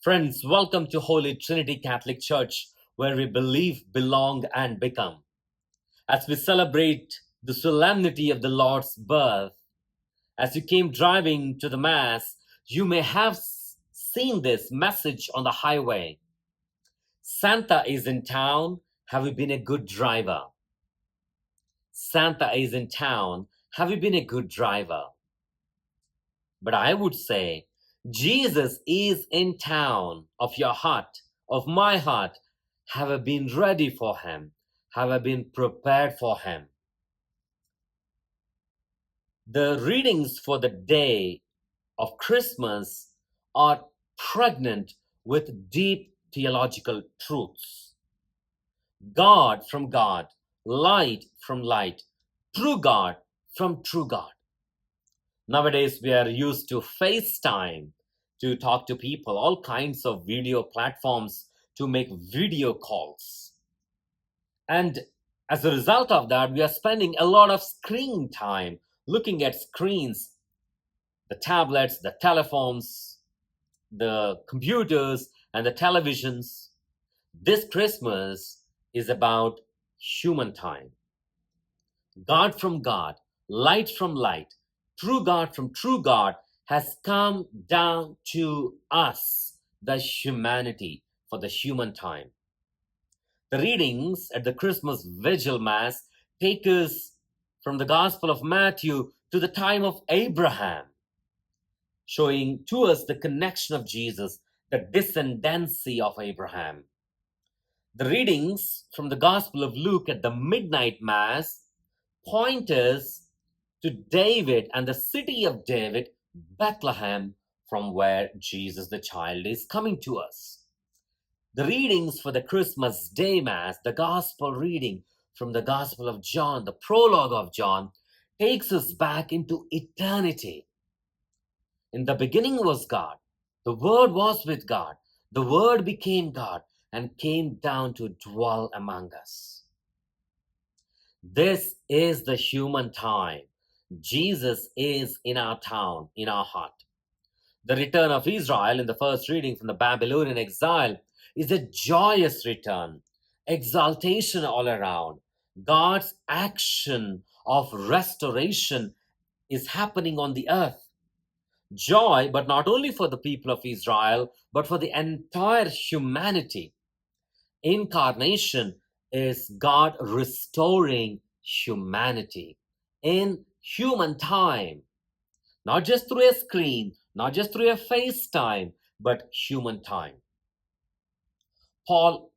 Friends, welcome to Holy Trinity Catholic Church, where we believe, belong, and become. As we celebrate the solemnity of the Lord's birth, as you came driving to the Mass, you may have seen this message on the highway. Santa is in town. Have you been a good driver? Santa is in town. Have you been a good driver? But I would say, Jesus is in town of your heart, of my heart. Have I been ready for him? Have I been prepared for him? The readings for the day of Christmas are pregnant with deep theological truths. God from God, light from light, true God from true God. Nowadays, we are used to FaceTime to talk to people, all kinds of video platforms to make video calls. And as a result of that, we are spending a lot of screen time looking at screens, the tablets, the telephones, the computers, and the televisions. This Christmas is about human time. God from God, light from light, true God from true God has come down to us, the humanity, for the human time. The readings at the Christmas Vigil Mass take us from the Gospel of Matthew to the time of Abraham, showing to us the connection of Jesus, the descendancy of Abraham. The readings from the Gospel of Luke at the Midnight Mass point us to David and the city of David, Bethlehem, from where Jesus the child is coming to us. The readings for the Christmas Day Mass, the Gospel reading from the Gospel of John, the prologue of John, takes us back into eternity. In the beginning was God. The Word was with God. The Word became God and came down to dwell among us. This is the human time. Jesus is in our town, in our heart. The return of Israel in the first reading from the Babylonian exile is a joyous return, exaltation all around. God's action of restoration is happening on the earth. Joy, but not only for the people of Israel, but for the entire humanity. Incarnation is God restoring humanity in human time, not just through a screen, not just through a FaceTime, but human time. Paul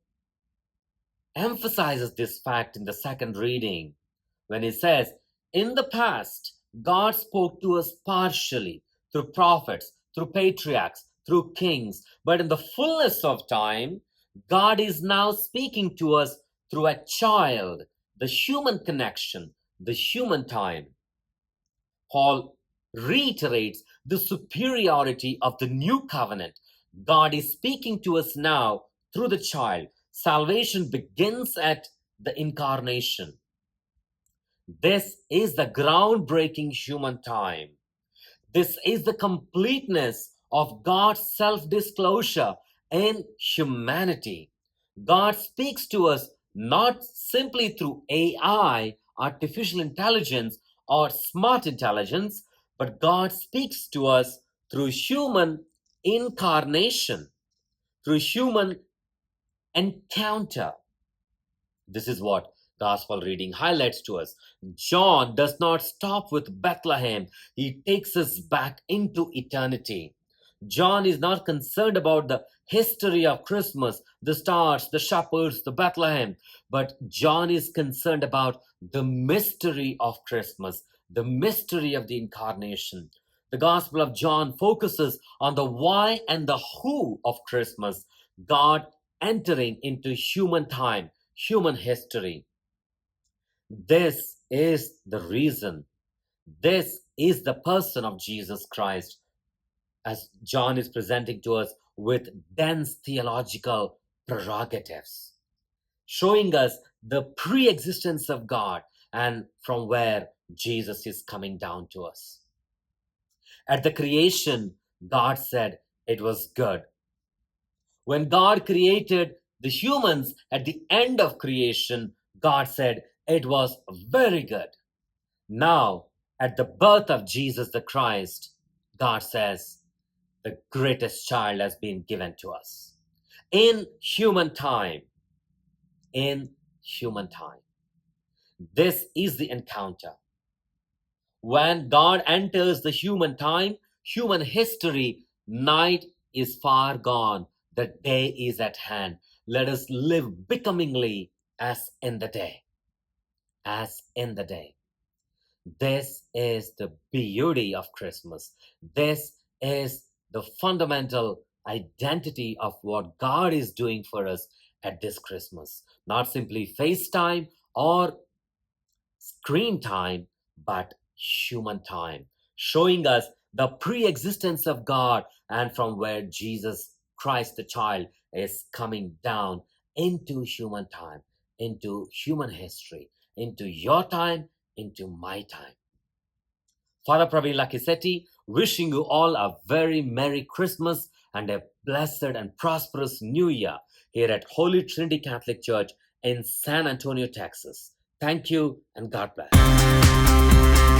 emphasizes this fact in the second reading when he says, in the past, God spoke to us partially through prophets, through patriarchs, through kings, but in the fullness of time, God is now speaking to us through a child, the human connection, the human time. Paul reiterates the superiority of the new covenant. God is speaking to us now through the child. Salvation begins at the incarnation. This is the groundbreaking human time. This is the completeness of God's self-disclosure in humanity. God speaks to us not simply through AI, artificial intelligence, or smart intelligence, but God speaks to us through human incarnation, through human encounter. This is what gospel reading highlights to us. John does not stop with Bethlehem. He takes us back into eternity. John is not concerned about the history of Christmas, the stars, the shepherds, the Bethlehem, but John is concerned about the mystery of Christmas, the mystery of the incarnation. The Gospel of John focuses on the why and the who of Christmas, God entering into human time, human history. This is the reason. This is the person of Jesus Christ, as John is presenting to us with dense theological prerogatives, showing us the pre-existence of God and from where Jesus is coming down to us. At the creation, God said it was good. When God created the humans at the end of creation, God said it was very good. Now, at the birth of Jesus the Christ, God says the greatest child has been given to us. In human time, in human time. This is the encounter. When God enters the human time, human history, night is far gone, the day is at hand. Let us live becomingly as in the day. As in the day. This is the beauty of Christmas. This is the fundamental identity of what God is doing for us at this Christmas. Not simply FaceTime or screen time, but human time, showing us the pre existence of God and from where Jesus Christ, the child, is coming down into human time, into human history, into your time, into my time. Father Praveen Lakisetti, wishing you all a very Merry Christmas and a blessed and prosperous New Year here at Holy Trinity Catholic Church in San Antonio, Texas. Thank you and God bless.